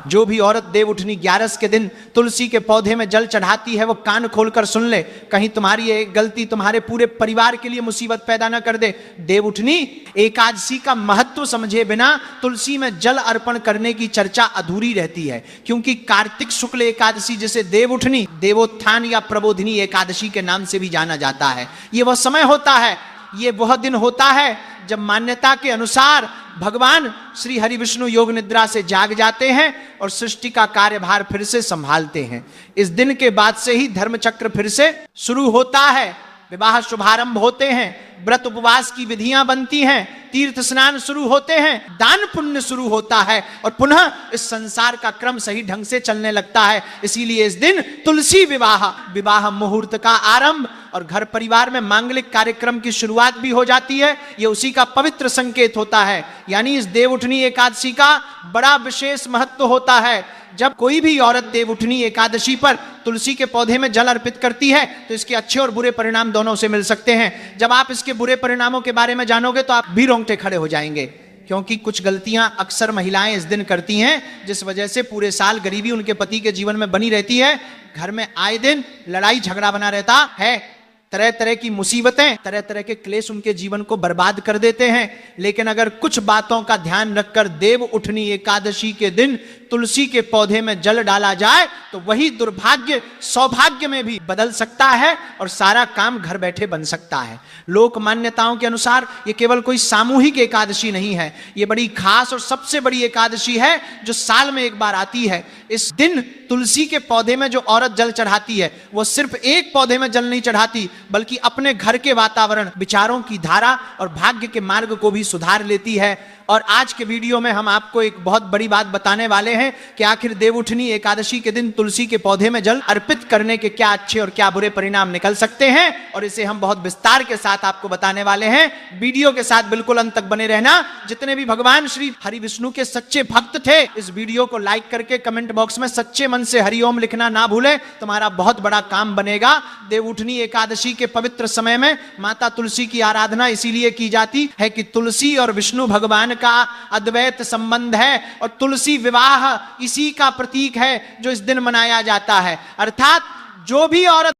जो भी औरत देवउठनी 11 के दिन तुलसी के पौधे में जल चढ़ाती है वो कान खोलकर सुन ले, कहीं तुम्हारी एक गलती तुम्हारे पूरे परिवार के लिए मुसीबत पैदा ना कर दे। देवउठनी एकादशी का महत्व समझे बिना तुलसी में जल अर्पण करने की चर्चा अधूरी रहती है, क्योंकि कार्तिक शुक्ल एकादशी जिसे देवउठनी, देवोत्थान या प्रबोधिनी एकादशी के नाम से भी जाना जाता है, ये वह समय होता है, ये वह दिन होता है जब मान्यता के अनुसार भगवान श्री हरि विष्णु योग निद्रा से जाग जाते हैं और सृष्टि का कार्यभार फिर से संभालते हैं। इस दिन के बाद से ही धर्म चक्र फिर से शुरू होता है, विवाह शुभारंभ होते हैं, व्रत उपवास की विधियां बनती हैं, तीर्थ स्नान शुरू होते हैं, दान पुण्य शुरू होता है और पुनः इस संसार का क्रम सही ढंग से चलने लगता है। इसीलिए इस दिन तुलसी विवाह, विवाह मुहूर्त का आरंभ और घर परिवार में मांगलिक कार्यक्रम की शुरुआत भी हो जाती है। ये उसी का पवित्र संकेत होता है। यानी इस देवउठनी एकादशी का बड़ा विशेष महत्व होता है। जब कोई भी औरत देवउठनी एकादशी पर तुलसी के पौधे में जल अर्पित करती है तो इसके अच्छे और बुरे परिणाम दोनों से मिल सकते हैं। जब आप इसके बुरे परिणामों के बारे में जानोगे तो आप भी रोंगटे खड़े हो जाएंगे, क्योंकि कुछ गलतियां अक्सर महिलाएं इस दिन करती हैं जिस वजह से पूरे साल गरीबी उनके पति के जीवन में बनी रहती है। घर में आए दिन लड़ाई झगड़ा बना रहता है, तरह तरह की मुसीबतें, तरह तरह के क्लेश उनके जीवन को बर्बाद कर देते हैं। लेकिन अगर कुछ बातों का ध्यान रखकर देवउठनी एकादशी के दिन तुलसी के पौधे में जल डाला जाए तो वही दुर्भाग्य सौभाग्य में भी बदल सकता है और सारा काम घर बैठे बन सकता है। लोक मान्यताओं के अनुसार ये केवल कोई सामूहिक एकादशी नहीं है, ये बड़ी खास और सबसे बड़ी एकादशी है जो साल में एक बार आती है। इस दिन तुलसी के पौधे में जो औरत जल चढ़ाती है वो सिर्फ एक पौधे में जल नहीं चढ़ाती, बल्कि अपने घर के वातावरण, विचारों की धारा और भाग्य के मार्ग को भी सुधार लेती है। और आज के वीडियो में हम आपको एक बहुत बड़ी बात बताने वाले हैं कि आखिर देवउठनी एकादशी के दिन तुलसी के पौधे में जल अर्पित करने के क्या अच्छे और क्या बुरे परिणाम निकल सकते हैं, और इसे हम बहुत विस्तार के साथ आपको बताने वाले हैं। वीडियो के साथ बिल्कुल अंत तक बने रहना। जितने भी भगवान श्री हरि विष्णु के सच्चे भक्त थे, इस वीडियो को लाइक करके कमेंट बॉक्स में सच्चे मन से हरिओम लिखना ना भूलें, तुम्हारा बहुत बड़ा काम बनेगा। देवउठनी एकादशी के पवित्र समय में माता तुलसी की आराधना इसीलिए की जाती है कि तुलसी और विष्णु भगवान का अद्वैत संबंध है और तुलसी विवाह इसी का प्रतीक है जो इस दिन मनाया जाता है। अर्थात जो भी औरत